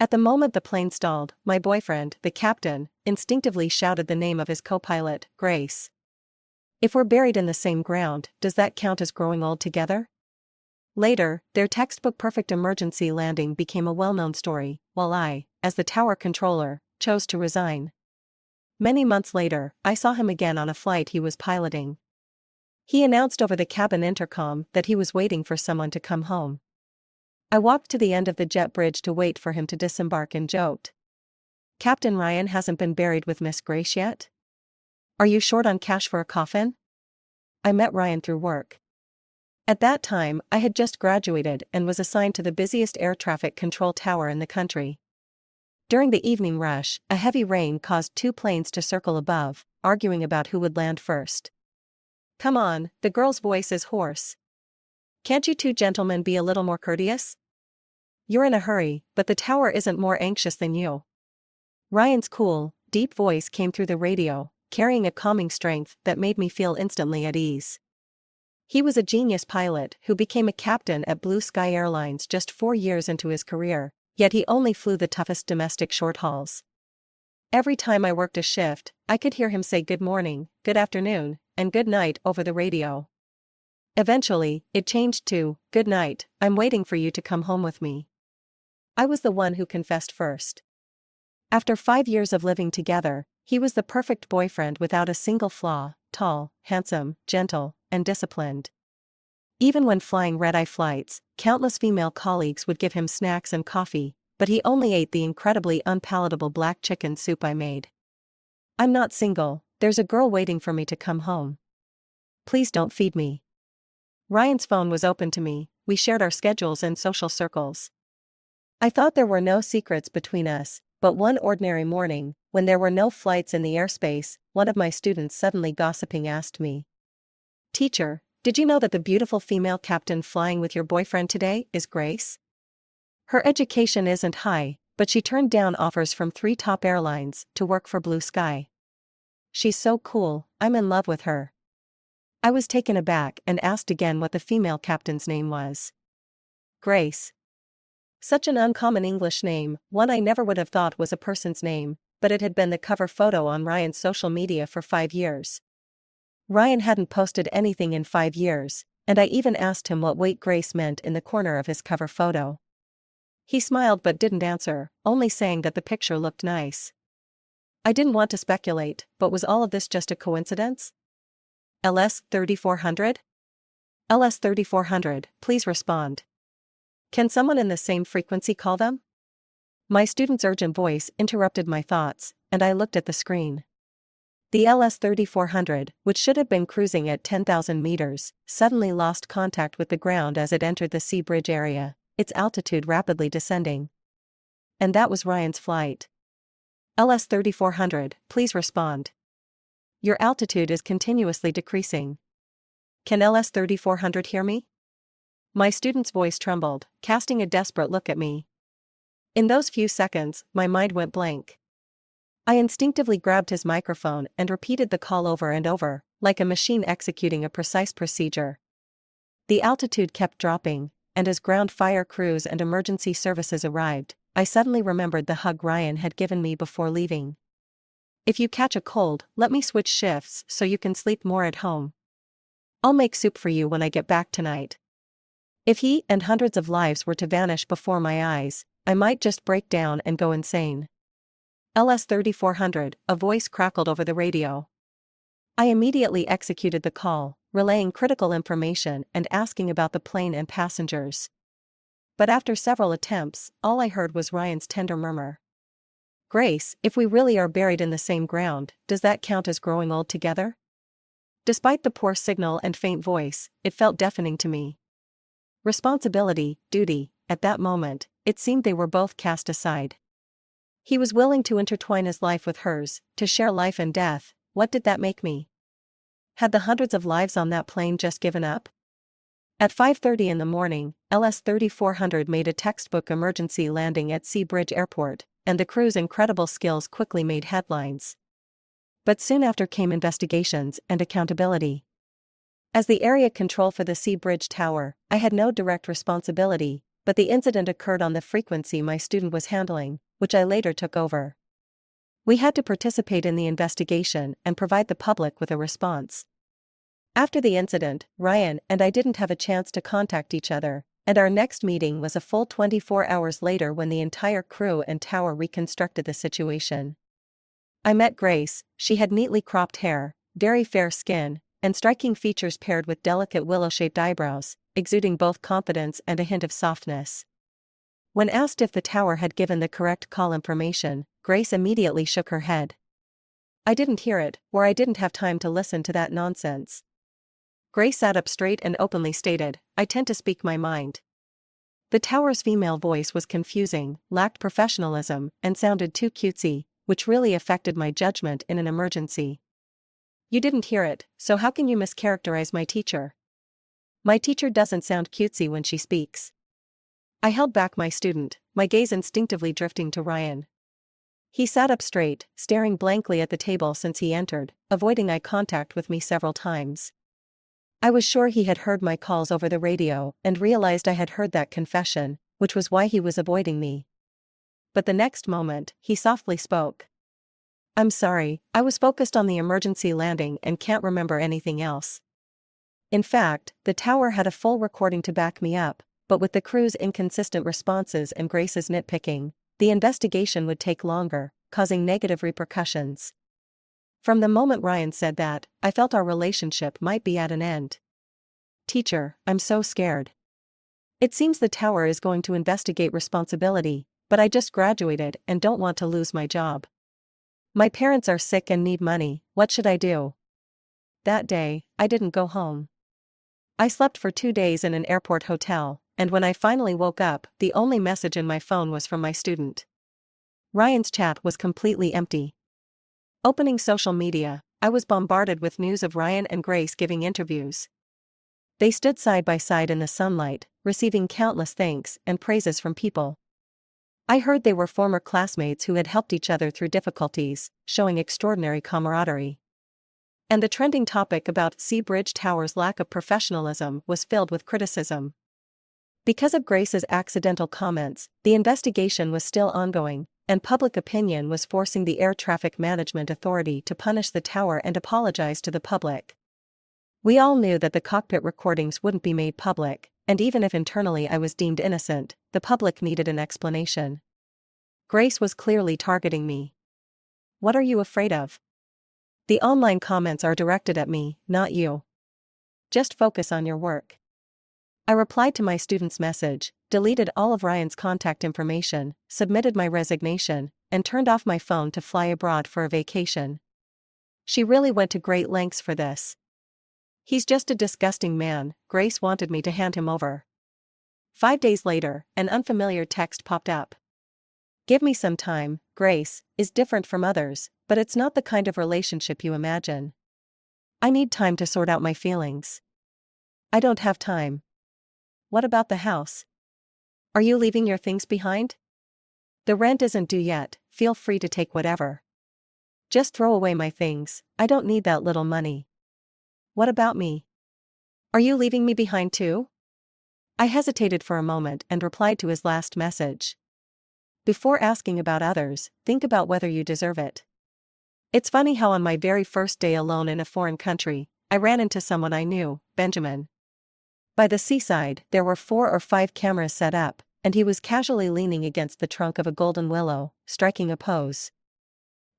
At the moment the plane stalled, my boyfriend, the captain, instinctively shouted the name of his co-pilot, Grace. If we're buried in the same ground, does that count as growing old together? Later, their textbook perfect emergency landing became a well-known story, while I, as the tower controller, chose to resign. Many months later, I saw him again on a flight he was piloting. He announced over the cabin intercom that he was waiting for someone to come home. I walked to the end of the jet bridge to wait for him to disembark and joked. "Captain Ryan hasn't been buried with Miss Grace yet? Are you short on cash for a coffin?" I met Ryan through work. At that time, I had just graduated and was assigned to the busiest air traffic control tower in the country. During the evening rush, a heavy rain caused 2 planes to circle above, arguing about who would land first. "Come on," the girl's voice is hoarse. "Can't you 2 gentlemen be a little more courteous? You're in a hurry, but the tower isn't more anxious than you." Ryan's cool, deep voice came through the radio, carrying a calming strength that made me feel instantly at ease. He was a genius pilot who became a captain at Blue Sky Airlines just 4 years into his career, yet he only flew the toughest domestic short hauls. Every time I worked a shift, I could hear him say good morning, good afternoon, and good night over the radio. Eventually, it changed to, "Good night, I'm waiting for you to come home with me." I was the one who confessed first. After 5 years of living together, he was the perfect boyfriend without a single flaw, tall, handsome, gentle, and disciplined. Even when flying red-eye flights, countless female colleagues would give him snacks and coffee, but he only ate the incredibly unpalatable black chicken soup I made. "I'm not single, there's a girl waiting for me to come home. Please don't feed me." Ryan's phone was open to me, we shared our schedules and social circles. I thought there were no secrets between us, but one ordinary morning, when there were no flights in the airspace, one of my students suddenly gossiping asked me, "Teacher, did you know that the beautiful female captain flying with your boyfriend today is Grace? Her education isn't high, but she turned down offers from 3 top airlines to work for Blue Sky. She's so cool, I'm in love with her." I was taken aback and asked again what the female captain's name was. Grace. Such an uncommon English name, one I never would have thought was a person's name, but it had been the cover photo on Ryan's social media for 5 years. Ryan hadn't posted anything in 5 years, and I even asked him what weight Grace meant in the corner of his cover photo. He smiled but didn't answer, only saying that the picture looked nice. I didn't want to speculate, but was all of this just a coincidence? LS 3400? LS 3400, please respond. Can someone in the same frequency call them? My student's urgent voice interrupted my thoughts, and I looked at the screen. The LS 3400, which should have been cruising at 10,000 meters, suddenly lost contact with the ground as it entered the Sea Bridge area, its altitude rapidly descending. And that was Ryan's flight. LS 3400, please respond. Your altitude is continuously decreasing. Can LS 3400 hear me? My student's voice trembled, casting a desperate look at me. In those few seconds, my mind went blank. I instinctively grabbed his microphone and repeated the call over and over, like a machine executing a precise procedure. The altitude kept dropping, and as ground fire crews and emergency services arrived, I suddenly remembered the hug Ryan had given me before leaving. "If you catch a cold, let me switch shifts so you can sleep more at home. I'll make soup for you when I get back tonight." If he and hundreds of lives were to vanish before my eyes, I might just break down and go insane. LS 3400, a voice crackled over the radio. I immediately executed the call, relaying critical information and asking about the plane and passengers. But after several attempts, all I heard was Ryan's tender murmur. "Grace, if we really are buried in the same ground, does that count as growing old together?" Despite the poor signal and faint voice, it felt deafening to me. Responsibility, duty, at that moment, it seemed they were both cast aside. He was willing to intertwine his life with hers, to share life and death. What did that make me? Had the hundreds of lives on that plane just given up? At 5:30 in the morning, LS 3400 made a textbook emergency landing at Sea Bridge Airport, and the crew's incredible skills quickly made headlines. But soon after came investigations and accountability. As the area control for the Sea Bridge Tower, I had no direct responsibility, but the incident occurred on the frequency my student was handling, which I later took over. We had to participate in the investigation and provide the public with a response. After the incident, Ryan and I didn't have a chance to contact each other, and our next meeting was a full 24 hours later when the entire crew and tower reconstructed the situation. I met Grace. She had neatly cropped hair, very fair skin, and striking features paired with delicate willow-shaped eyebrows, exuding both confidence and a hint of softness. When asked if the tower had given the correct call information, Grace immediately shook her head. I didn't hear it, or I didn't have time to listen to that nonsense. Grace sat up straight and openly stated, I tend to speak my mind. The tower's female voice was confusing, lacked professionalism, and sounded too cutesy, which really affected my judgment in an emergency. You didn't hear it, so how can you mischaracterize my teacher? My teacher doesn't sound cutesy when she speaks. I held back my student, my gaze instinctively drifting to Ryan. He sat up straight, staring blankly at the table since he entered, avoiding eye contact with me several times. I was sure he had heard my calls over the radio and realized I had heard that confession, which was why he was avoiding me. But the next moment, he softly spoke. I'm sorry, I was focused on the emergency landing and can't remember anything else. In fact, the tower had a full recording to back me up, but with the crew's inconsistent responses and Grace's nitpicking, the investigation would take longer, causing negative repercussions. From the moment Ryan said that, I felt our relationship might be at an end. Teacher, I'm so scared. It seems the tower is going to investigate responsibility, but I just graduated and don't want to lose my job. My parents are sick and need money, what should I do? That day, I didn't go home. I slept for 2 days in an airport hotel, and when I finally woke up, the only message in my phone was from my student. Ryan's chat was completely empty. Opening social media, I was bombarded with news of Ryan and Grace giving interviews. They stood side by side in the sunlight, receiving countless thanks and praises from people. I heard they were former classmates who had helped each other through difficulties, showing extraordinary camaraderie. And the trending topic about Seabridge Tower's lack of professionalism was filled with criticism. Because of Grace's accidental comments, the investigation was still ongoing, and public opinion was forcing the Air Traffic Management Authority to punish the tower and apologize to the public. We all knew that the cockpit recordings wouldn't be made public, and even if internally I was deemed innocent, the public needed an explanation. Grace was clearly targeting me. What are you afraid of? The online comments are directed at me, not you. Just focus on your work. I replied to my student's message, deleted all of Ryan's contact information, submitted my resignation, and turned off my phone to fly abroad for a vacation. She really went to great lengths for this. He's just a disgusting man, Grace wanted me to hand him over. 5 days later, an unfamiliar text popped up. Give me some time, Grace is different from others, but it's not the kind of relationship you imagine. I need time to sort out my feelings. I don't have time. What about the house? Are you leaving your things behind? The rent isn't due yet, feel free to take whatever. Just throw away my things, I don't need that little money. What about me? Are you leaving me behind too? I hesitated for a moment and replied to his last message. Before asking about others, think about whether you deserve it. It's funny how on my very first day alone in a foreign country, I ran into someone I knew, Benjamin. By the seaside, there were 4 or 5 cameras set up, and he was casually leaning against the trunk of a golden willow, striking a pose.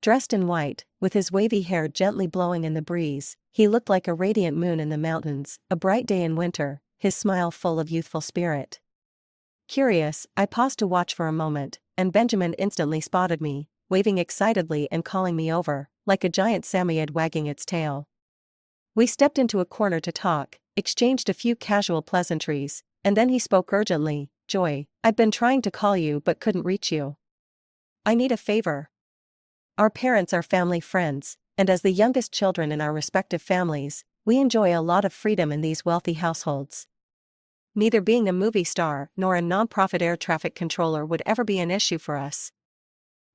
Dressed in white, with his wavy hair gently blowing in the breeze, he looked like a radiant moon in the mountains, a bright day in winter, his smile full of youthful spirit. Curious, I paused to watch for a moment, and Benjamin instantly spotted me, waving excitedly and calling me over, like a giant Samoyed wagging its tail. We stepped into a corner to talk, exchanged a few casual pleasantries, and then he spoke urgently, Joy, I've been trying to call you but couldn't reach you. I need a favor. Our parents are family friends, and as the youngest children in our respective families, we enjoy a lot of freedom in these wealthy households. Neither being a movie star nor a non-profit air traffic controller would ever be an issue for us.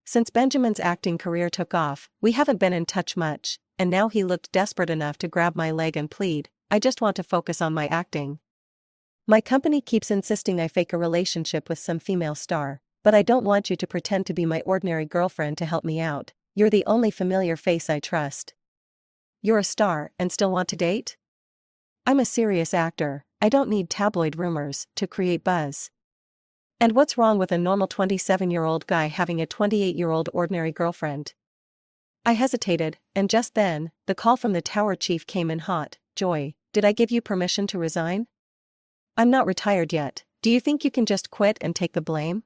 Since Benjamin's acting career took off, we haven't been in touch much, and now he looked desperate enough to grab my leg and plead, I just want to focus on my acting. My company keeps insisting I fake a relationship with some female star, but I don't want you to pretend to be my ordinary girlfriend to help me out. You're the only familiar face I trust. You're a star and still want to date? I'm a serious actor, I don't need tabloid rumors to create buzz. And what's wrong with a normal 27-year-old guy having a 28-year-old ordinary girlfriend? I hesitated, and just then, the call from the tower chief came in hot. Joy, did I give you permission to resign? I'm not retired yet, do you think you can just quit and take the blame?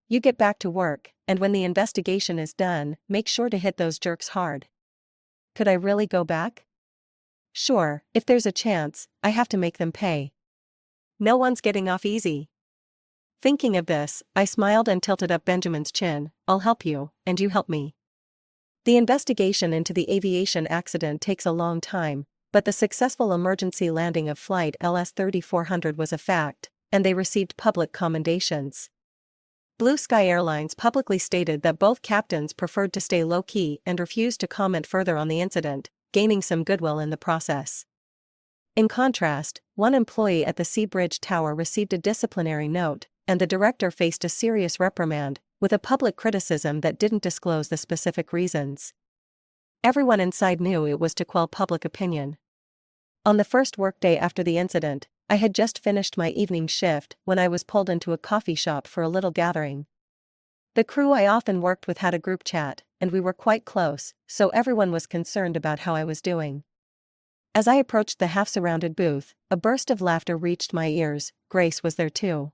You get back to work, and when the investigation is done, make sure to hit those jerks hard. Could I really go back? Sure, if there's a chance, I have to make them pay. No one's getting off easy. Thinking of this, I smiled and tilted up Benjamin's chin. I'll help you, and you help me. The investigation into the aviation accident takes a long time, but the successful emergency landing of Flight LS-3400 was a fact, and they received public commendations. Blue Sky Airlines publicly stated that both captains preferred to stay low-key and refused to comment further on the incident, gaining some goodwill in the process. In contrast, one employee at the Seabridge Tower received a disciplinary note, and the director faced a serious reprimand, with a public criticism that didn't disclose the specific reasons. Everyone inside knew it was to quell public opinion. On the first workday after the incident, I had just finished my evening shift when I was pulled into a coffee shop for a little gathering. The crew I often worked with had a group chat, and we were quite close, so everyone was concerned about how I was doing. As I approached the half-surrounded booth, a burst of laughter reached my ears. Grace was there too.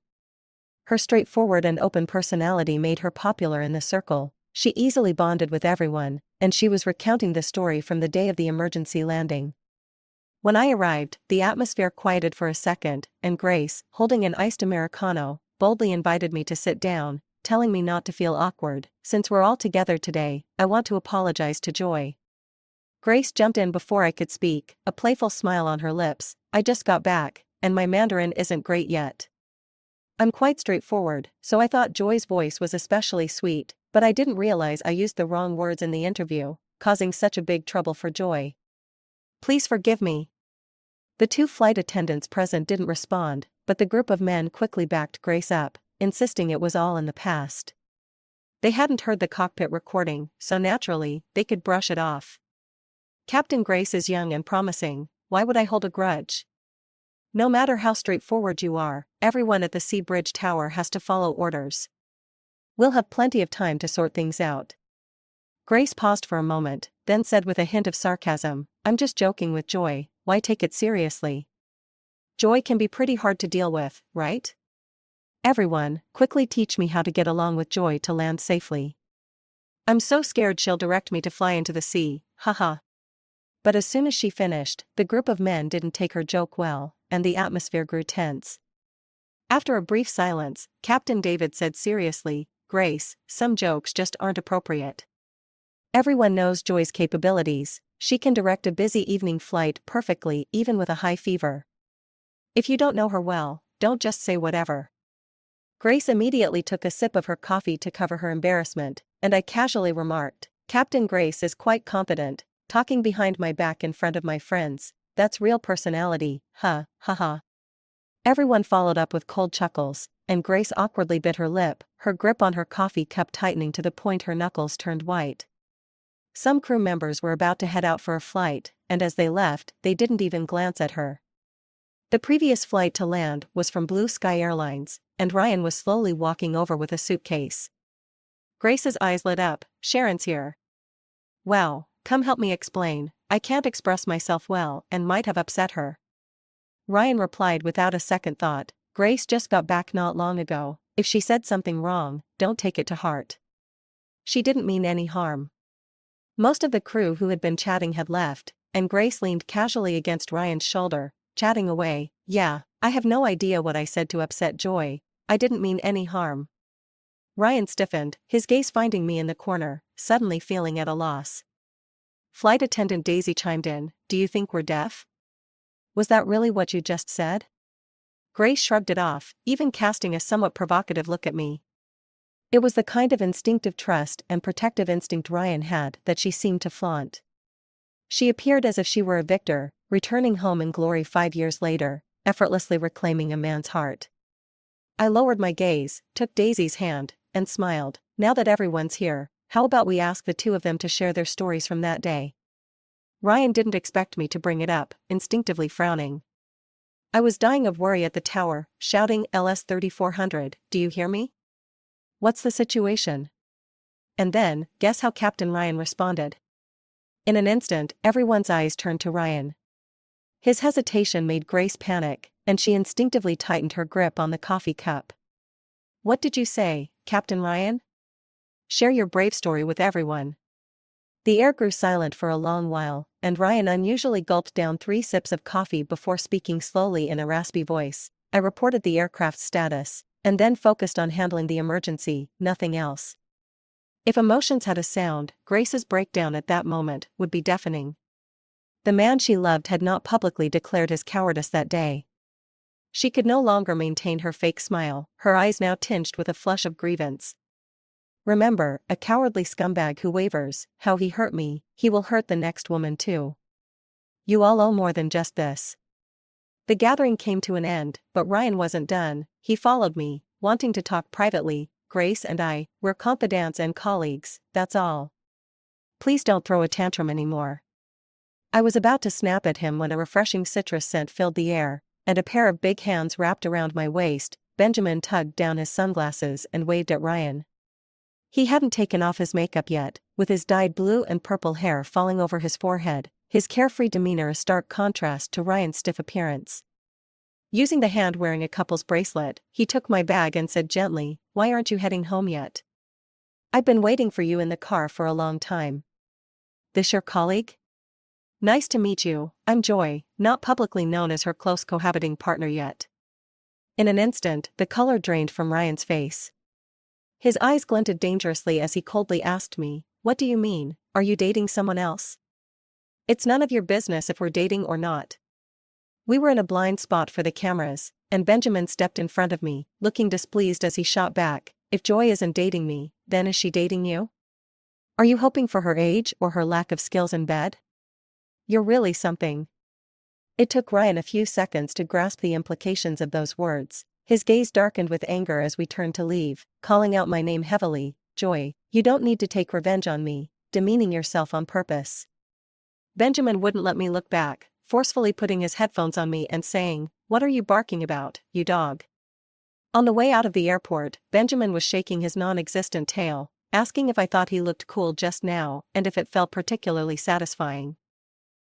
Her straightforward and open personality made her popular in the circle. She easily bonded with everyone, and she was recounting the story from the day of the emergency landing. When I arrived, the atmosphere quieted for a second, and Grace, holding an iced Americano, boldly invited me to sit down, telling me not to feel awkward. Since we're all together today, I want to apologize to Joy. Grace jumped in before I could speak, a playful smile on her lips. I just got back, and my Mandarin isn't great yet. I'm quite straightforward, so I thought Joy's voice was especially sweet, but I didn't realize I used the wrong words in the interview, causing such a big trouble for Joy. Please forgive me. The two flight attendants present didn't respond, but the group of men quickly backed Grace up, insisting it was all in the past. They hadn't heard the cockpit recording, so naturally, they could brush it off. Captain Grace is young and promising, why would I hold a grudge? No matter how straightforward you are, everyone at the Seabridge Tower has to follow orders. We'll have plenty of time to sort things out. Grace paused for a moment, then said with a hint of sarcasm, I'm just joking with Joy, why take it seriously? Joy can be pretty hard to deal with, right? Everyone, quickly teach me how to get along with Joy to land safely. I'm so scared she'll direct me to fly into the sea, haha. But as soon as she finished, the group of men didn't take her joke well, and the atmosphere grew tense. After a brief silence, Captain David said seriously, Grace, some jokes just aren't appropriate. Everyone knows Joy's capabilities, she can direct a busy evening flight perfectly even with a high fever. If you don't know her well, don't just say whatever. Grace immediately took a sip of her coffee to cover her embarrassment, and I casually remarked, Captain Grace is quite competent, talking behind my back in front of my friends, that's real personality, ha ha. Everyone followed up with cold chuckles, and Grace awkwardly bit her lip, her grip on her coffee cup tightening to the point her knuckles turned white. Some crew members were about to head out for a flight, and as they left, they didn't even glance at her. The previous flight to land was from Blue Sky Airlines, and Ryan was slowly walking over with a suitcase. Grace's eyes lit up, Sharon's here. Wow, come help me explain, I can't express myself well and might have upset her. Ryan replied without a second thought, Grace just got back not long ago, if she said something wrong, don't take it to heart. She didn't mean any harm. Most of the crew who had been chatting had left, and Grace leaned casually against Ryan's shoulder, chatting away, yeah, I have no idea what I said to upset Joy, I didn't mean any harm. Ryan stiffened, his gaze finding me in the corner, suddenly feeling at a loss. Flight attendant Daisy chimed in, do you think we're deaf? Was that really what you just said? Grace shrugged it off, even casting a somewhat provocative look at me. It was the kind of instinctive trust and protective instinct Ryan had that she seemed to flaunt. She appeared as if she were a victor, returning home in glory 5 years later, effortlessly reclaiming a man's heart. I lowered my gaze, took Daisy's hand, and smiled. Now that everyone's here, how about we ask the two of them to share their stories from that day? Ryan didn't expect me to bring it up, instinctively frowning. I was dying of worry at the tower, shouting, "LS 3400, do you hear me? What's the situation?" And then, guess how Captain Ryan responded? In an instant, everyone's eyes turned to Ryan. His hesitation made Grace panic, and she instinctively tightened her grip on the coffee cup. "What did you say, Captain Ryan? Share your brave story with everyone." The air grew silent for a long while, and Ryan unusually gulped down 3 sips of coffee before speaking slowly in a raspy voice. I reported the aircraft's status, and then focused on handling the emergency, nothing else. If emotions had a sound, Grace's breakdown at that moment would be deafening. The man she loved had not publicly declared his cowardice that day. She could no longer maintain her fake smile, her eyes now tinged with a flush of grievance. "Remember, a cowardly scumbag who wavers, how he hurt me, he will hurt the next woman too. You all owe more than just this." The gathering came to an end, but Ryan wasn't done. He followed me, wanting to talk privately. "Grace and we're confidants and colleagues, that's all. Please don't throw a tantrum anymore." I was about to snap at him when a refreshing citrus scent filled the air, and a pair of big hands wrapped around my waist. Benjamin tugged down his sunglasses and waved at Ryan. He hadn't taken off his makeup yet, with his dyed blue and purple hair falling over his forehead, his carefree demeanor a stark contrast to Ryan's stiff appearance. Using the hand wearing a couple's bracelet, he took my bag and said gently, "Why aren't you heading home yet? I've been waiting for you in the car for a long time." "This your colleague?" "Nice to meet you, I'm Joy," not publicly known as her close cohabiting partner yet. In an instant, the color drained from Ryan's face. His eyes glinted dangerously as he coldly asked me, "What do you mean, are you dating someone else?" "It's none of your business if we're dating or not." We were in a blind spot for the cameras, and Benjamin stepped in front of me, looking displeased as he shot back, "If Joy isn't dating me, then is she dating you? Are you hoping for her age or her lack of skills in bed? You're really something." It took Ryan a few seconds to grasp the implications of those words. His gaze darkened with anger as we turned to leave, calling out my name heavily, "Joy, you don't need to take revenge on me, demeaning yourself on purpose." Benjamin wouldn't let me look back, forcefully putting his headphones on me and saying, "What are you barking about, you dog?" On the way out of the airport, Benjamin was shaking his non-existent tail, asking if I thought he looked cool just now and if it felt particularly satisfying.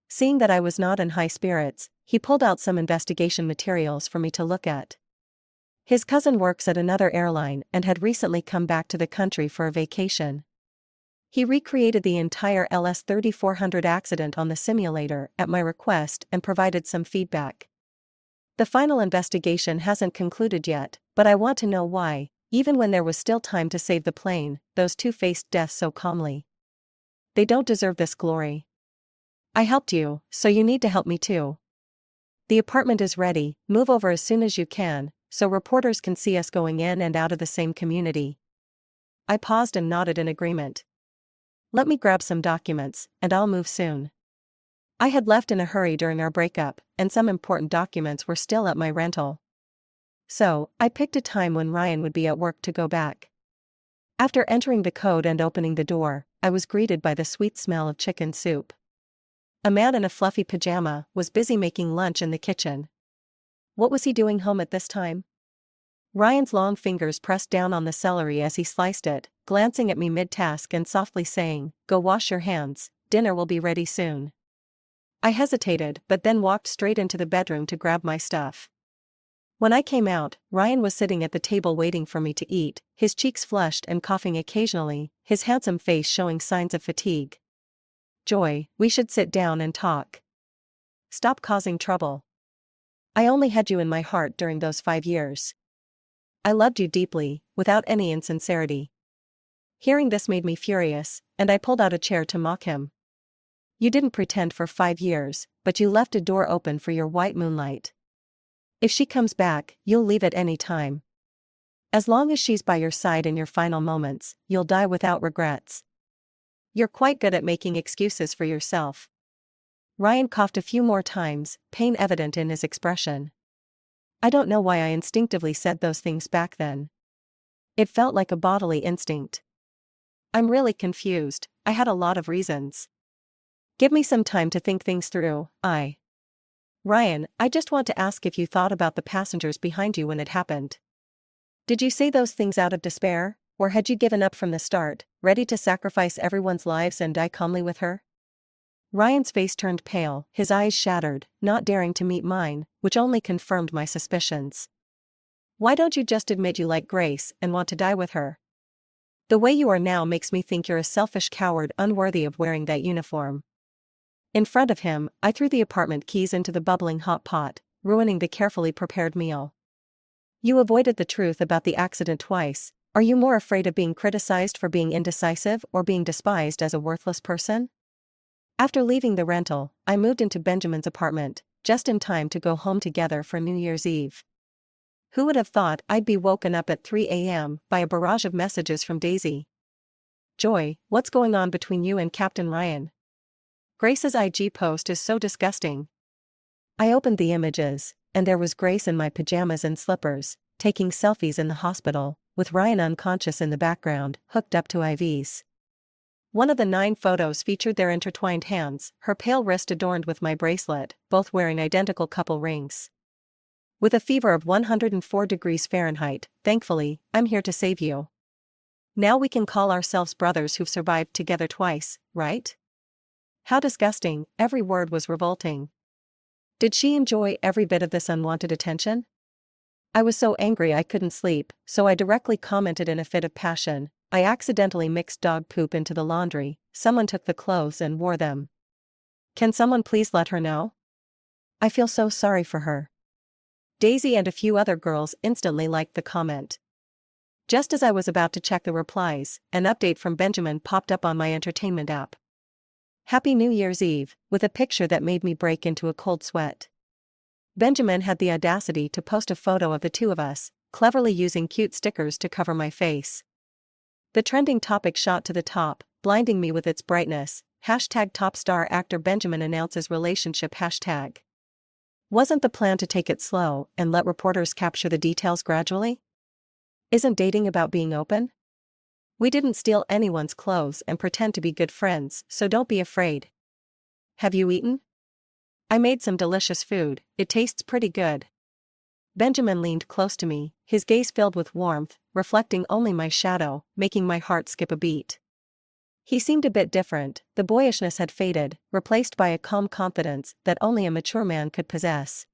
Seeing that I was not in high spirits, he pulled out some investigation materials for me to look at. His cousin works at another airline and had recently come back to the country for a vacation. He recreated the entire LS 3400 accident on the simulator at my request and provided some feedback. The final investigation hasn't concluded yet, but I want to know why, even when there was still time to save the plane, those two faced death so calmly. They don't deserve this glory. I helped you, so you need to help me too. The apartment is ready, move over as soon as you can, so reporters can see us going in and out of the same community. I paused and nodded in agreement. Let me grab some documents, and I'll move soon. I had left in a hurry during our breakup, and some important documents were still at my rental. So, I picked a time when Ryan would be at work to go back. After entering the code and opening the door, I was greeted by the sweet smell of chicken soup. A man in a fluffy pajama was busy making lunch in the kitchen. What was he doing home at this time? Ryan's long fingers pressed down on the celery as he sliced it, glancing at me mid-task and softly saying, "Go wash your hands, dinner will be ready soon." I hesitated but then walked straight into the bedroom to grab my stuff. When I came out, Ryan was sitting at the table waiting for me to eat, his cheeks flushed and coughing occasionally, his handsome face showing signs of fatigue. "Joy, we should sit down and talk. Stop causing trouble. I only had you in my heart during those 5 years. I loved you deeply, without any insincerity." Hearing this made me furious, and I pulled out a chair to mock him. "You didn't pretend for 5 years, but you left a door open for your white moonlight. If she comes back, you'll leave at any time. As long as she's by your side in your final moments, you'll die without regrets. You're quite good at making excuses for yourself." Ryan coughed a few more times, pain evident in his expression. I don't know why I instinctively said those things back then. It felt like a bodily instinct. I'm really confused. I had a lot of reasons. Give me some time to think things through. Ryan, I just want to ask if you thought about the passengers behind you when it happened. Did you say those things out of despair, or had you given up from the start, ready to sacrifice everyone's lives and die calmly with her? Ryan's face turned pale, his eyes shattered, not daring to meet mine, which only confirmed my suspicions. Why don't you just admit you like Grace and want to die with her? The way you are now makes me think you're a selfish coward unworthy of wearing that uniform. In front of him, I threw the apartment keys into the bubbling hot pot, ruining the carefully prepared meal. You avoided the truth about the accident twice. Are you more afraid of being criticized for being indecisive or being despised as a worthless person? After leaving the rental, I moved into Benjamin's apartment, just in time to go home together for New Year's Eve. Who would have thought I'd be woken up at 3 a.m. by a barrage of messages from Daisy? Joy, what's going on between you and Captain Ryan? Grace's IG post is so disgusting. I opened the images, and there was Grace in my pajamas and slippers, taking selfies in the hospital, with Ryan unconscious in the background, hooked up to IVs. One of the 9 photos featured their intertwined hands, her pale wrist adorned with my bracelet, both wearing identical couple rings. With a fever of 104 degrees Fahrenheit, thankfully, I'm here to save you. Now we can call ourselves brothers who've survived together twice, right? How disgusting, every word was revolting. Did she enjoy every bit of this unwanted attention? I was so angry I couldn't sleep, so I directly commented in a fit of passion. I accidentally mixed dog poop into the laundry, someone took the clothes and wore them. Can someone please let her know? I feel so sorry for her. Daisy and a few other girls instantly liked the comment. Just as I was about to check the replies, an update from Benjamin popped up on my entertainment app. Happy New Year's Eve, with a picture that made me break into a cold sweat. Benjamin had the audacity to post a photo of the two of us, cleverly using cute stickers to cover my face. The trending topic shot to the top, blinding me with its brightness. #top star actor Benjamin announces relationship #. Wasn't the plan to take it slow and let reporters capture the details gradually? Isn't dating about being open? We didn't steal anyone's clothes and pretend to be good friends, so don't be afraid. Have you eaten? I made some delicious food, it tastes pretty good. Benjamin leaned close to me, his gaze filled with warmth, reflecting only my shadow, making my heart skip a beat. He seemed a bit different, the boyishness had faded, replaced by a calm confidence that only a mature man could possess.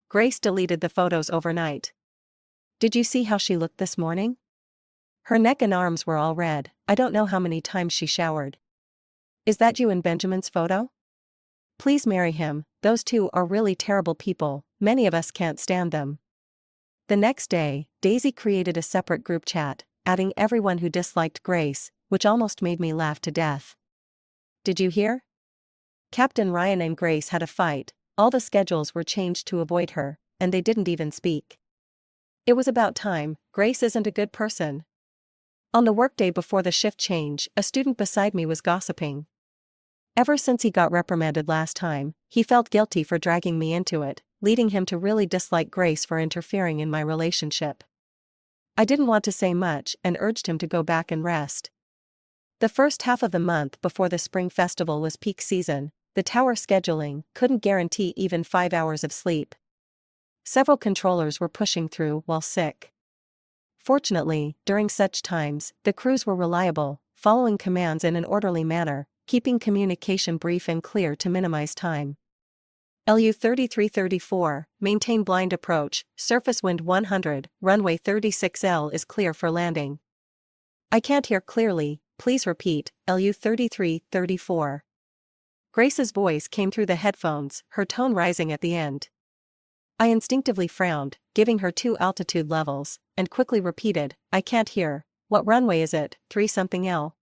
Grace deleted the photos overnight. Did you see how she looked this morning? Her neck and arms were all red, I don't know how many times she showered. Is that you in Benjamin's photo? Please marry him, those two are really terrible people, many of us can't stand them. The next day, Daisy created a separate group chat, adding everyone who disliked Grace, which almost made me laugh to death. Did you hear? Captain Ryan and Grace had a fight, all the schedules were changed to avoid her, and they didn't even speak. It was about time. Grace isn't a good person. On the workday before the shift change, a student beside me was gossiping. Ever since he got reprimanded last time, he felt guilty for dragging me into it, leading him to really dislike Grace for interfering in my relationship. I didn't want to say much and urged him to go back and rest. The first half of the month before the spring festival was peak season, the tower scheduling couldn't guarantee even 5 hours of sleep. Several controllers were pushing through while sick. Fortunately, during such times, the crews were reliable, following commands in an orderly manner, keeping communication brief and clear to minimize time. LU 3334, maintain blind approach, surface wind 100, runway 36L is clear for landing. I can't hear clearly, please repeat, LU 3334. Grace's voice came through the headphones, her tone rising at the end. I instinctively frowned, giving her 2 altitude levels, and quickly repeated, I can't hear. What runway is it, 3-something L?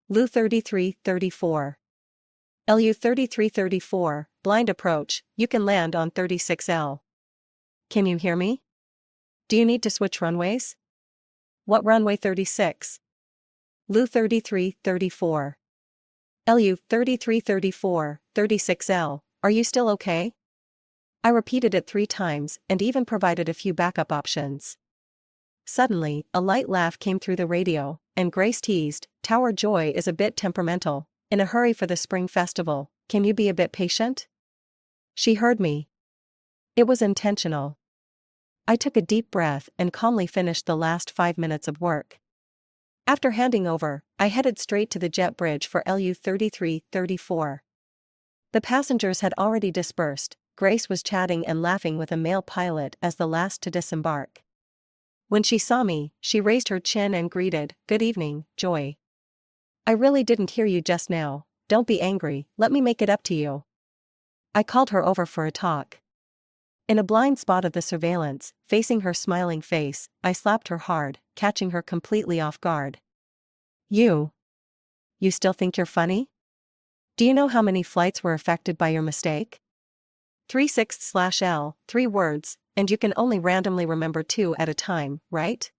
LU 3334. LU 3334, blind approach, you can land on 36L. Can you hear me? Do you need to switch runways? What runway 36? LU 3334. LU 3334, 36L, are you still okay? I repeated it 3 times and even provided a few backup options. Suddenly, a light laugh came through the radio, and Grace teased, "Tower Joy is a bit temperamental, in a hurry for the spring festival, can you be a bit patient?" She heard me. It was intentional. I took a deep breath and calmly finished the last 5 minutes of work. After handing over, I headed straight to the jet bridge for LU 3334. The passengers had already dispersed. Grace was chatting and laughing with a male pilot as the last to disembark. When she saw me, she raised her chin and greeted, "Good evening, Joy. I really didn't hear you just now, don't be angry, let me make it up to you." I called her over for a talk. In a blind spot of the surveillance, facing her smiling face, I slapped her hard, catching her completely off guard. You still think you're funny? Do you know how many flights were affected by your mistake? 3/6/L, 3 words, and you can only randomly remember 2 at a time, right?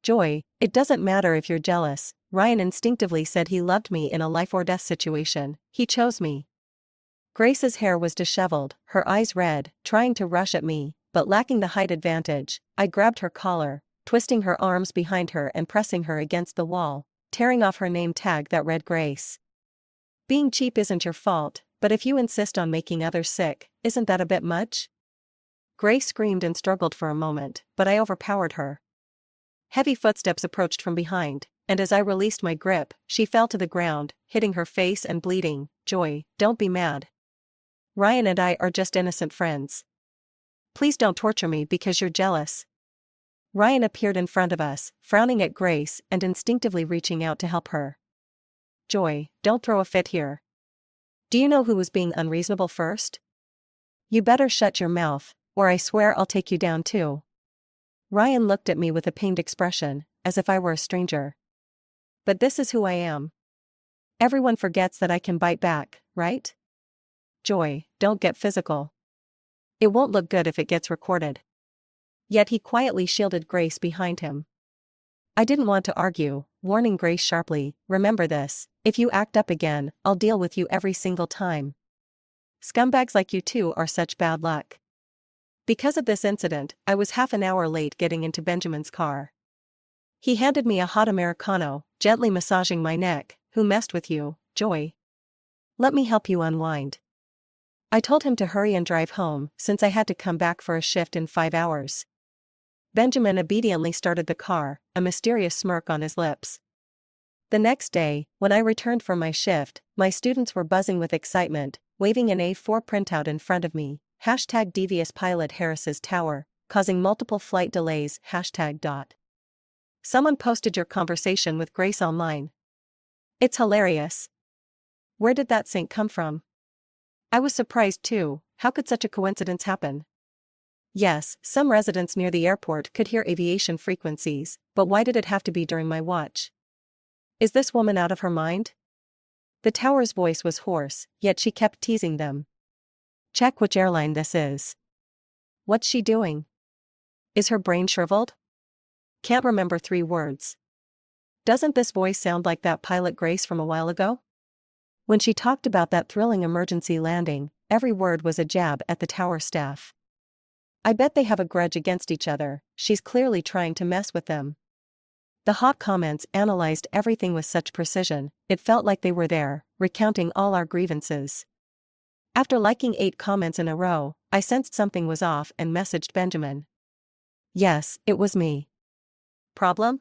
Joy, it doesn't matter if you're jealous. Ryan instinctively said he loved me in a life-or-death situation. He chose me. Grace's hair was disheveled, her eyes red, trying to rush at me, but lacking the height advantage. I grabbed her collar, twisting her arms behind her and pressing her against the wall, tearing off her name tag that read Grace. "Being cheap isn't your fault, but if you insist on making others sick, isn't that a bit much?" Grace screamed and struggled for a moment, but I overpowered her. Heavy footsteps approached from behind, and as I released my grip, she fell to the ground, hitting her face and bleeding. "Joy, don't be mad. Ryan and I are just innocent friends. Please don't torture me because you're jealous." Ryan appeared in front of us, frowning at Grace and instinctively reaching out to help her. "Joy, don't throw a fit here. Do you know who was being unreasonable first? You better shut your mouth, or I swear I'll take you down too." Ryan looked at me with a pained expression, as if I were a stranger. "But this is who I am. Everyone forgets that I can bite back, right? Joy, don't get physical. It won't look good if it gets recorded." Yet he quietly shielded Grace behind him. I didn't want to argue, warning Grace sharply, "Remember this, if you act up again, I'll deal with you every single time. Scumbags like you two are such bad luck." Because of this incident, I was half an hour late getting into Benjamin's car. He handed me a hot Americano, gently massaging my neck. "Who messed with you, Joy? Let me help you unwind." I told him to hurry and drive home, since I had to come back for a shift in 5 hours. Benjamin obediently started the car, a mysterious smirk on his lips. The next day, when I returned from my shift, my students were buzzing with excitement, waving an A4 printout in front of me, #devious pilot Harris's Tower, causing multiple flight delays, #. Someone posted your conversation with Grace online. It's hilarious. Where did that sync come from? I was surprised too. How could such a coincidence happen? Yes, some residents near the airport could hear aviation frequencies, but why did it have to be during my watch? Is this woman out of her mind? The tower's voice was hoarse, yet she kept teasing them. "Check which airline this is. What's she doing? Is her brain shriveled? Can't remember 3 words. Doesn't this voice sound like that pilot Grace from a while ago?" When she talked about that thrilling emergency landing, every word was a jab at the tower staff. I bet they have a grudge against each other. She's clearly trying to mess with them. The hot comments analyzed everything with such precision, it felt like they were there, recounting all our grievances. After liking 8 comments in a row, I sensed something was off and messaged Benjamin. Yes, it was me. Problem?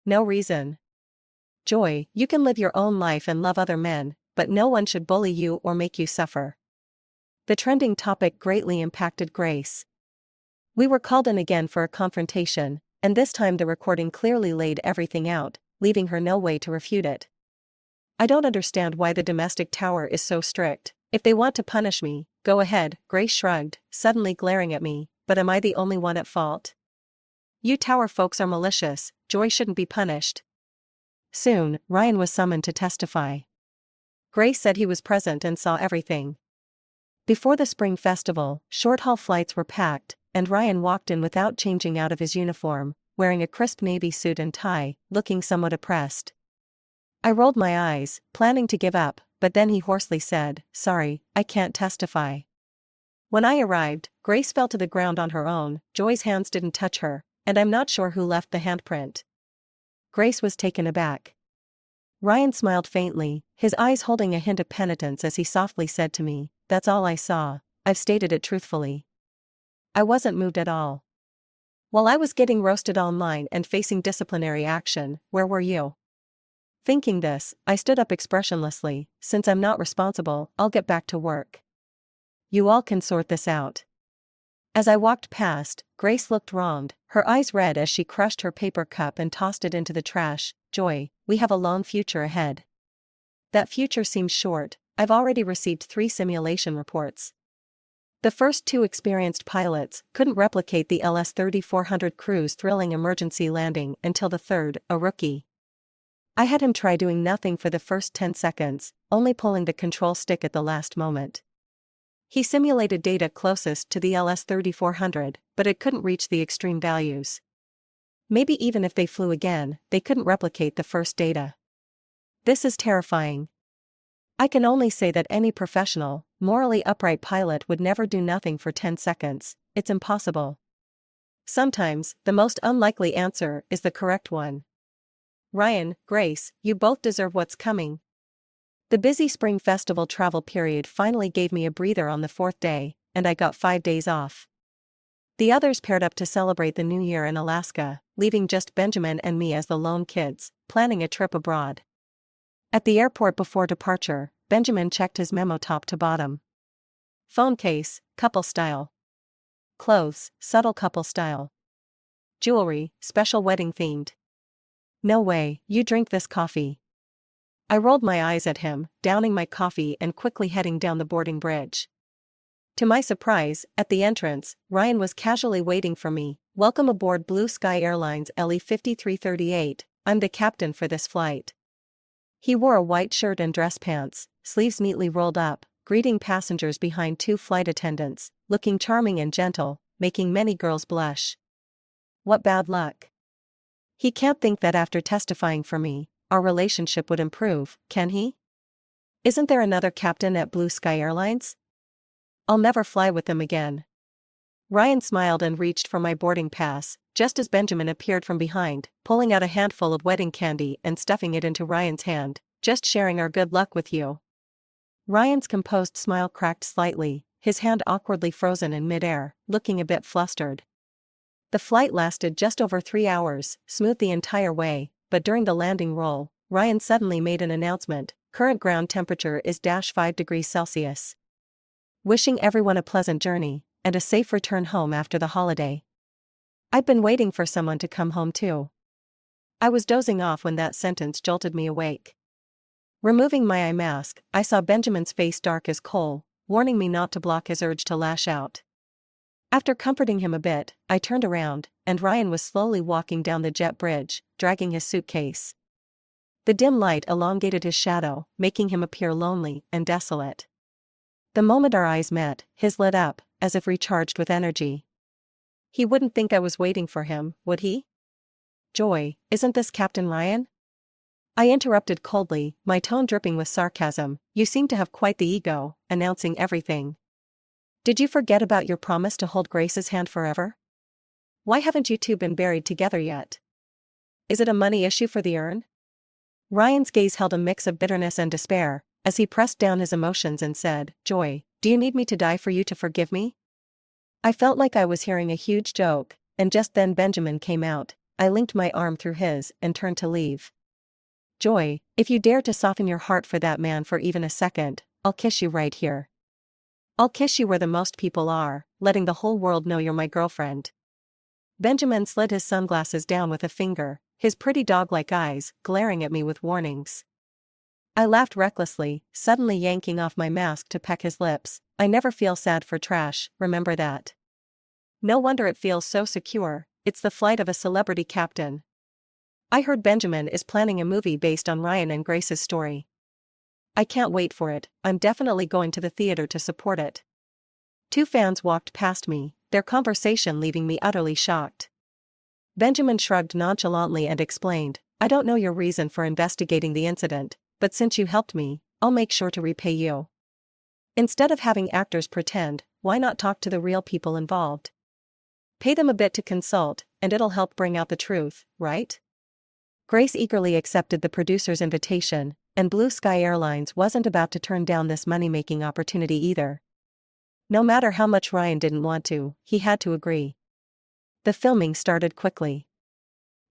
No reason. Joy, you can live your own life and love other men, but no one should bully you or make you suffer. The trending topic greatly impacted Grace. We were called in again for a confrontation, and this time the recording clearly laid everything out, leaving her no way to refute it. I don't understand why the domestic tower is so strict. If they want to punish me, go ahead, Grace shrugged, suddenly glaring at me, but am I the only one at fault? You tower folks are malicious, Joy shouldn't be punished. Soon, Ryan was summoned to testify. Grace said he was present and saw everything. Before the spring festival, short-haul flights were packed, and Ryan walked in without changing out of his uniform, wearing a crisp navy suit and tie, looking somewhat oppressed. I rolled my eyes, planning to give up, but then he hoarsely said, "Sorry, I can't testify." When I arrived, Grace fell to the ground on her own. Joy's hands didn't touch her, and I'm not sure who left the handprint. Grace was taken aback. Ryan smiled faintly, his eyes holding a hint of penitence as he softly said to me, "That's all I saw. I've stated it truthfully." I wasn't moved at all. While I was getting roasted online and facing disciplinary action, where were you? Thinking this, I stood up expressionlessly. "Since I'm not responsible, I'll get back to work. You all can sort this out." As I walked past, Grace looked wronged, her eyes red as she crushed her paper cup and tossed it into the trash. "Joy, we have a long future ahead." "That future seems short. I've already received 3 simulation reports. The first 2 experienced pilots couldn't replicate the LS-3400 crew's thrilling emergency landing until the third, a rookie. I had him try doing nothing for the first 10 seconds, only pulling the control stick at the last moment. He simulated data closest to the LS-3400, but it couldn't reach the extreme values. Maybe even if they flew again, they couldn't replicate the first data. This is terrifying. I can only say that any professional, morally upright pilot would never do nothing for 10 seconds, it's impossible. Sometimes, the most unlikely answer is the correct one. Ryan, Grace, you both deserve what's coming. The busy spring festival travel period finally gave me a breather on the 4th day, and I got 5 days off. The others paired up to celebrate the new year in Alaska, leaving just Benjamin and me as the lone kids, planning a trip abroad. At the airport before departure, Benjamin checked his memo top to bottom. Phone case, couple style. Clothes, subtle couple style. Jewelry, special wedding themed. "No way, you drink this coffee." I rolled my eyes at him, downing my coffee and quickly heading down the boarding bridge. To my surprise, at the entrance, Ryan was casually waiting for me. "Welcome aboard Blue Sky Airlines LE-5338, I'm the captain for this flight." He wore a white shirt and dress pants, sleeves neatly rolled up, greeting passengers behind 2 flight attendants, looking charming and gentle, making many girls blush. What bad luck. He can't think that after testifying for me, our relationship would improve, can he? Isn't there another captain at Blue Sky Airlines? I'll never fly with them again. Ryan smiled and reached for my boarding pass, just as Benjamin appeared from behind, pulling out a handful of wedding candy and stuffing it into Ryan's hand. "Just sharing our good luck with you." Ryan's composed smile cracked slightly, his hand awkwardly frozen in midair, looking a bit flustered. The flight lasted just over 3 hours, smooth the entire way, but during the landing roll, Ryan suddenly made an announcement. "Current ground temperature is -5 degrees Celsius. Wishing everyone a pleasant journey, and a safe return home after the holiday." I'd been waiting for someone to come home too. I was dozing off when that sentence jolted me awake. Removing my eye mask, I saw Benjamin's face dark as coal, warning me not to block his urge to lash out. After comforting him a bit, I turned around, and Ryan was slowly walking down the jet bridge, dragging his suitcase. The dim light elongated his shadow, making him appear lonely and desolate. The moment our eyes met, his lit up, as if recharged with energy. He wouldn't think I was waiting for him, would he? "Joy, isn't this Captain Ryan?" I interrupted coldly, my tone dripping with sarcasm. "You seem to have quite the ego, announcing everything. Did you forget about your promise to hold Grace's hand forever? Why haven't you 2 been buried together yet? Is it a money issue for the urn?" Ryan's gaze held a mix of bitterness and despair, as he pressed down his emotions and said, "Joy, do you need me to die for you to forgive me?" I felt like I was hearing a huge joke, and just then Benjamin came out. I linked my arm through his and turned to leave. "Joy, if you dare to soften your heart for that man for even a second, I'll kiss you right here. I'll kiss you where the most people are, letting the whole world know you're my girlfriend." Benjamin slid his sunglasses down with a finger, his pretty dog-like eyes glaring at me with warnings. I laughed recklessly, suddenly yanking off my mask to peck his lips. "I never feel sad for trash, remember that. No wonder it feels so secure, it's the flight of a celebrity captain." I heard Benjamin is planning a movie based on Ryan and Grace's story. I can't wait for it, I'm definitely going to the theater to support it. 2 fans walked past me, their conversation leaving me utterly shocked. Benjamin shrugged nonchalantly and explained, "I don't know your reason for investigating the incident, but since you helped me, I'll make sure to repay you." Instead of having actors pretend, why not talk to the real people involved? Pay them a bit to consult, and it'll help bring out the truth, right? Grace eagerly accepted the producer's invitation, and Blue Sky Airlines wasn't about to turn down this money-making opportunity either. No matter how much Ryan didn't want to, he had to agree. The filming started quickly.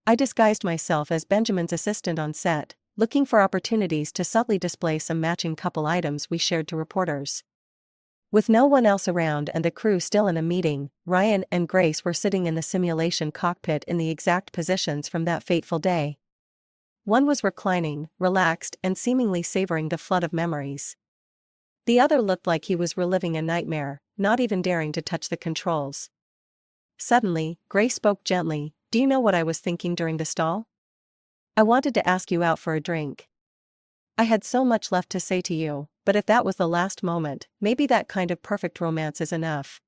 I disguised myself as Benjamin's assistant on set, looking for opportunities to subtly display some matching couple items we shared to reporters. With no one else around and the crew still in a meeting, Ryan and Grace were sitting in the simulation cockpit in the exact positions from that fateful day. One was reclining, relaxed and seemingly savoring the flood of memories. The other looked like he was reliving a nightmare, not even daring to touch the controls. Suddenly, Grace spoke gently, "Do you know what I was thinking during the stall? I wanted to ask you out for a drink. I had so much left to say to you, but if that was the last moment, maybe that kind of perfect romance is enough.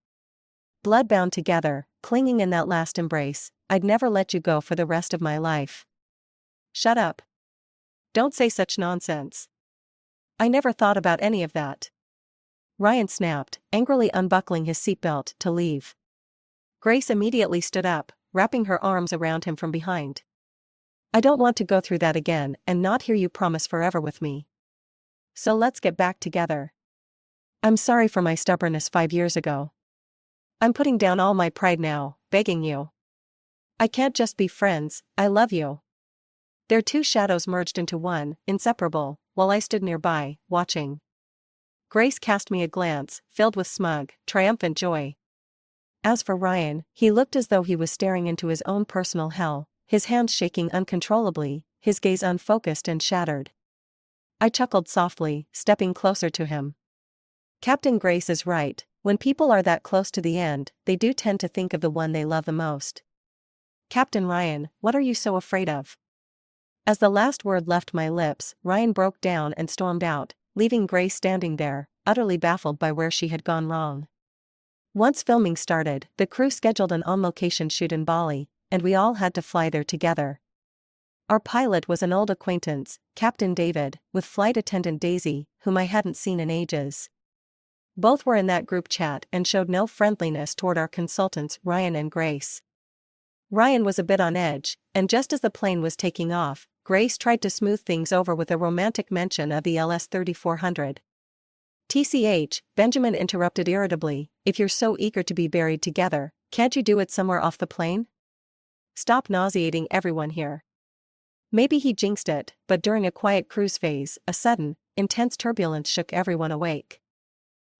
Blood-bound together, clinging in that last embrace, I'd never let you go for the rest of my life." "Shut up. Don't say such nonsense. I never thought about any of that," Ryan snapped, angrily unbuckling his seatbelt to leave. Grace immediately stood up, wrapping her arms around him from behind. "I don't want to go through that again and not hear you promise forever with me. So let's get back together. I'm sorry for my stubbornness 5 years ago. I'm putting down all my pride now, begging you. I can't just be friends, I love you." Their two shadows merged into one, inseparable, while I stood nearby, watching. Grace cast me a glance, filled with smug, triumphant joy. As for Ryan, he looked as though he was staring into his own personal hell, his hands shaking uncontrollably, his gaze unfocused and shattered. I chuckled softly, stepping closer to him. Captain Grace is right, when people are that close to the end, they do tend to think of the one they love the most. "Captain Ryan, what are you so afraid of?" As the last word left my lips, Ryan broke down and stormed out, leaving Grace standing there, utterly baffled by where she had gone wrong. Once filming started, the crew scheduled an on-location shoot in Bali, and we all had to fly there together. Our pilot was an old acquaintance, Captain David, with flight attendant Daisy, whom I hadn't seen in ages. Both were in that group chat and showed no friendliness toward our consultants Ryan and Grace. Ryan was a bit on edge, and just as the plane was taking off, Grace tried to smooth things over with a romantic mention of the LS 3400. "TCH, Benjamin interrupted irritably, "if you're so eager to be buried together, can't you do it somewhere off the plane? Stop nauseating everyone here." Maybe he jinxed it, but during a quiet cruise phase, a sudden, intense turbulence shook everyone awake.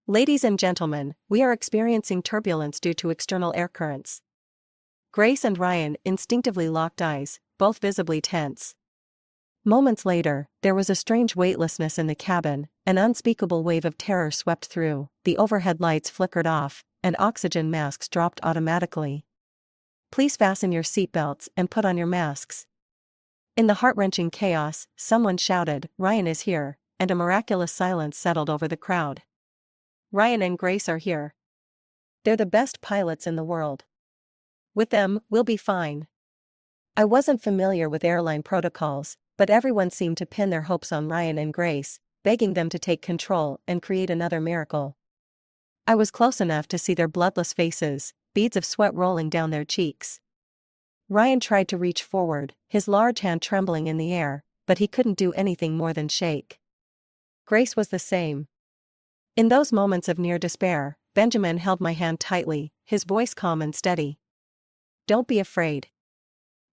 "Ladies and gentlemen, we are experiencing turbulence due to external air currents." Grace and Ryan instinctively locked eyes, both visibly tense. Moments later, there was a strange weightlessness in the cabin, an unspeakable wave of terror swept through, the overhead lights flickered off, and oxygen masks dropped automatically. "Please fasten your seatbelts and put on your masks." In the heart-wrenching chaos, someone shouted, "Ryan is here," and a miraculous silence settled over the crowd. "Ryan and Grace are here. They're the best pilots in the world. With them, we'll be fine." I wasn't familiar with airline protocols, but everyone seemed to pin their hopes on Ryan and Grace, begging them to take control and create another miracle. I was close enough to see their bloodless faces, beads of sweat rolling down their cheeks. Ryan tried to reach forward, his large hand trembling in the air, but he couldn't do anything more than shake. Grace was the same. In those moments of near despair, Benjamin held my hand tightly, his voice calm and steady. "Don't be afraid.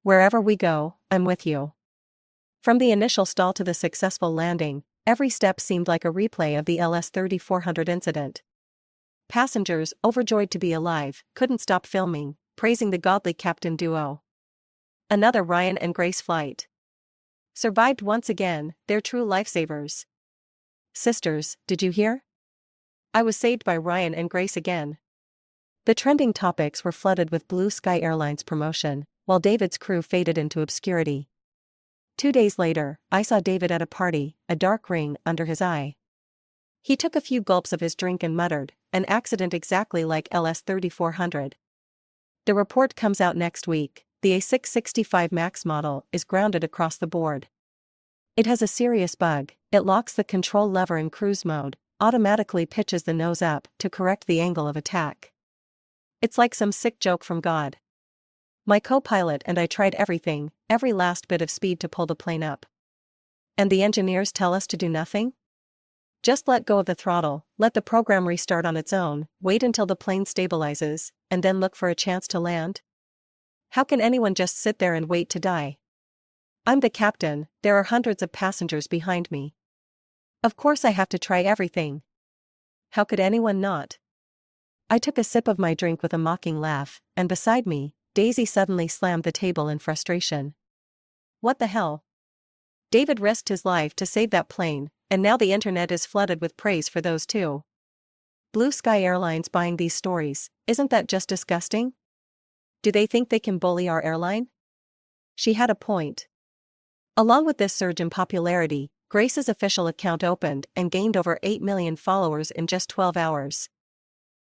Wherever we go, I'm with you." From the initial stall to the successful landing, every step seemed like a replay of the LS 3400 incident. Passengers, overjoyed to be alive, couldn't stop filming, praising the godly captain duo. Another Ryan and Grace flight. Survived once again, they're true lifesavers. "Sisters, did you hear? I was saved by Ryan and Grace again." The trending topics were flooded with Blue Sky Airlines promotion, while David's crew faded into obscurity. 2 days later, I saw David at a party, a dark ring under his eye. He took a few gulps of his drink and muttered, "An accident exactly like LS 3400. The report comes out next week. The A665 MAX model is grounded across the board. It has a serious bug, it locks the control lever in cruise mode, automatically pitches the nose up to correct the angle of attack. It's like some sick joke from God. My co-pilot and I tried everything, every last bit of speed to pull the plane up. And the engineers tell us to do nothing? Just let go of the throttle, let the program restart on its own, wait until the plane stabilizes, and then look for a chance to land? How can anyone just sit there and wait to die? I'm the captain, there are hundreds of passengers behind me. Of course I have to try everything. How could anyone not? I took a sip of my drink with a mocking laugh, and beside me, Daisy suddenly slammed the table in frustration. What the hell? David risked his life to save that plane, and now the internet is flooded with praise for those two. Blue Sky Airlines buying these stories, isn't that just disgusting? Do they think they can bully our airline? She had a point. Along with this surge in popularity, Grace's official account opened and gained over 8 million followers in just 12 hours.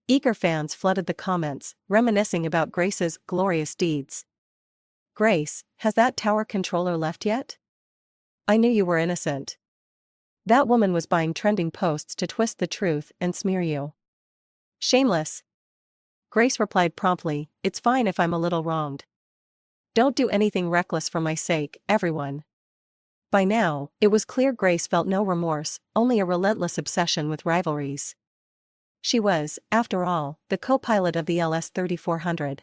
Eager fans flooded the comments, reminiscing about Grace's glorious deeds. Grace, has that tower controller left yet? I knew you were innocent. That woman was buying trending posts to twist the truth and smear you. Shameless. Grace replied promptly, it's fine if I'm a little wronged. Don't do anything reckless for my sake, everyone. By now, it was clear Grace felt no remorse, only a relentless obsession with rivalries. She was, after all, the co-pilot of the LS-3400.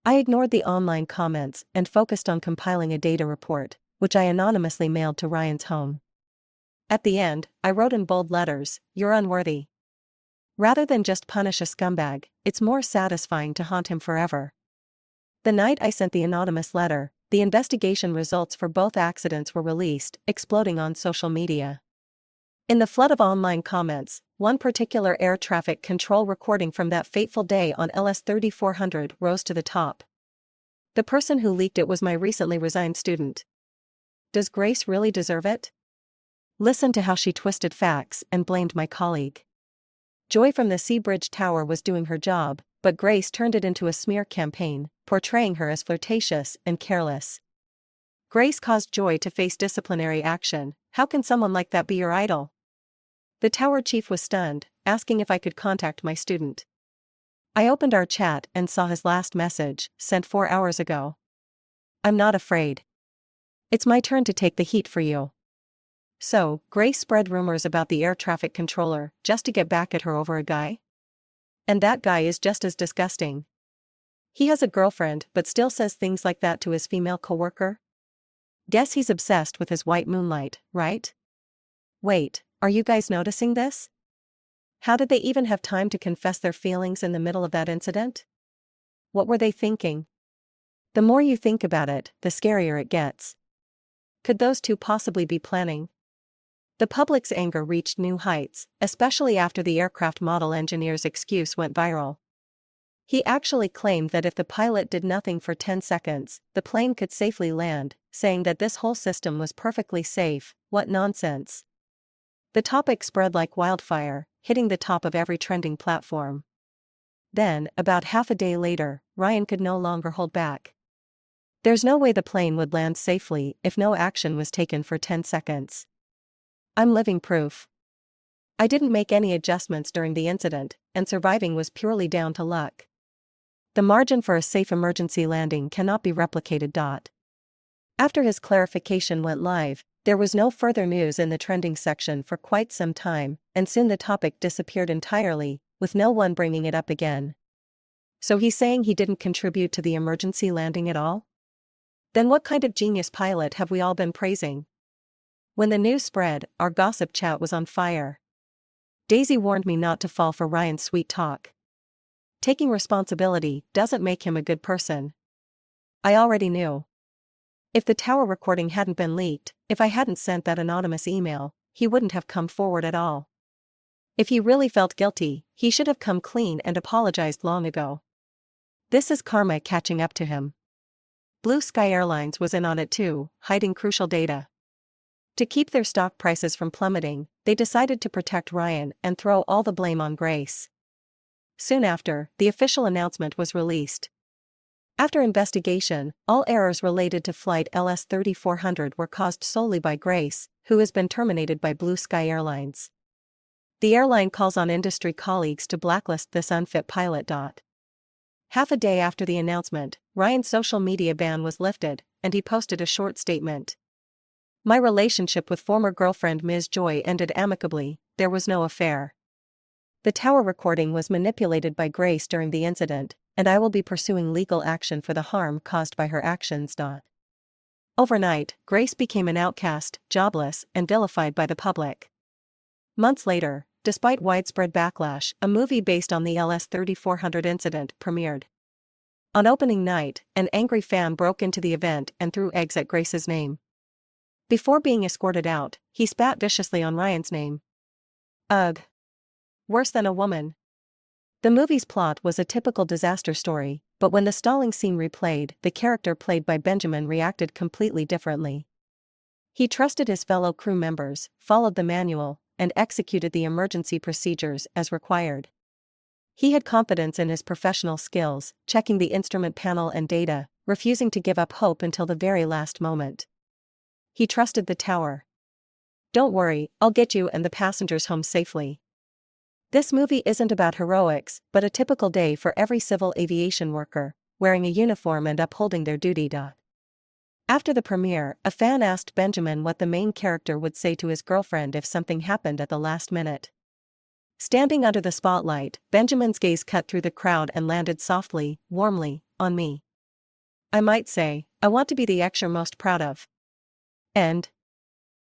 I ignored the online comments and focused on compiling a data report, which I anonymously mailed to Ryan's home. At the end, I wrote in bold letters, "You're unworthy." Rather than just punish a scumbag, it's more satisfying to haunt him forever. The night I sent the anonymous letter, the investigation results for both accidents were released, exploding on social media. In the flood of online comments, one particular air traffic control recording from that fateful day on LS-3400 rose to the top. The person who leaked it was my recently resigned student. Does Grace really deserve it? Listen to how she twisted facts and blamed my colleague. Joy from the Seabridge Tower was doing her job, but Grace turned it into a smear campaign, portraying her as flirtatious and careless. Grace caused Joy to face disciplinary action. How can someone like that be your idol? The tower chief was stunned, asking if I could contact my student. I opened our chat and saw his last message, sent 4 hours ago. I'm not afraid. It's my turn to take the heat for you. So, Grace spread rumors about the air traffic controller, just to get back at her over a guy? And that guy is just as disgusting. He has a girlfriend but still says things like that to his female coworker? Guess he's obsessed with his white moonlight, right? Wait, are you guys noticing this? How did they even have time to confess their feelings in the middle of that incident? What were they thinking? The more you think about it, the scarier it gets. Could those two possibly be planning? The public's anger reached new heights, especially after the aircraft model engineer's excuse went viral. He actually claimed that if the pilot did nothing for 10 seconds, the plane could safely land, saying that this whole system was perfectly safe. What nonsense. The topic spread like wildfire, hitting the top of every trending platform. Then, about half a day later, Ryan could no longer hold back. There's no way the plane would land safely if no action was taken for 10 seconds. I'm living proof. I didn't make any adjustments during the incident, and surviving was purely down to luck. The margin for a safe emergency landing cannot be replicated. After his clarification went live, there was no further news in the trending section for quite some time, and soon the topic disappeared entirely, with no one bringing it up again. So he's saying he didn't contribute to the emergency landing at all? Then what kind of genius pilot have we all been praising? When the news spread, our gossip chat was on fire. Daisy warned me not to fall for Ryan's sweet talk. Taking responsibility doesn't make him a good person. I already knew. If the tower recording hadn't been leaked, if I hadn't sent that anonymous email, he wouldn't have come forward at all. If he really felt guilty, he should have come clean and apologized long ago. This is karma catching up to him. Blue Sky Airlines was in on it too, hiding crucial data. To keep their stock prices from plummeting, they decided to protect Ryan and throw all the blame on Grace. Soon after, the official announcement was released. After investigation, all errors related to flight LS-3400 were caused solely by Grace, who has been terminated by Blue Sky Airlines. The airline calls on industry colleagues to blacklist this unfit pilot. Half a day after the announcement, Ryan's social media ban was lifted, and he posted a short statement. My relationship with former girlfriend Ms. Joy ended amicably, there was no affair. The tower recording was manipulated by Grace during the incident, and I will be pursuing legal action for the harm caused by her actions. Overnight, Grace became an outcast, jobless, and vilified by the public. Months later, despite widespread backlash, a movie based on the LS3400 incident premiered. On opening night, an angry fan broke into the event and threw eggs at Grace's name. Before being escorted out, he spat viciously on Ryan's name. Ugh. Worse than a woman. The movie's plot was a typical disaster story, but when the stalling scene replayed, the character played by Benjamin reacted completely differently. He trusted his fellow crew members, followed the manual, and executed the emergency procedures as required. He had confidence in his professional skills, checking the instrument panel and data, refusing to give up hope until the very last moment. He trusted the tower. Don't worry, I'll get you and the passengers home safely. This movie isn't about heroics, but a typical day for every civil aviation worker, wearing a uniform and upholding their duty. After the premiere, a fan asked Benjamin what the main character would say to his girlfriend if something happened at the last minute. Standing under the spotlight, Benjamin's gaze cut through the crowd and landed softly, warmly, on me. I might say, I want to be the ex you're most proud of. End.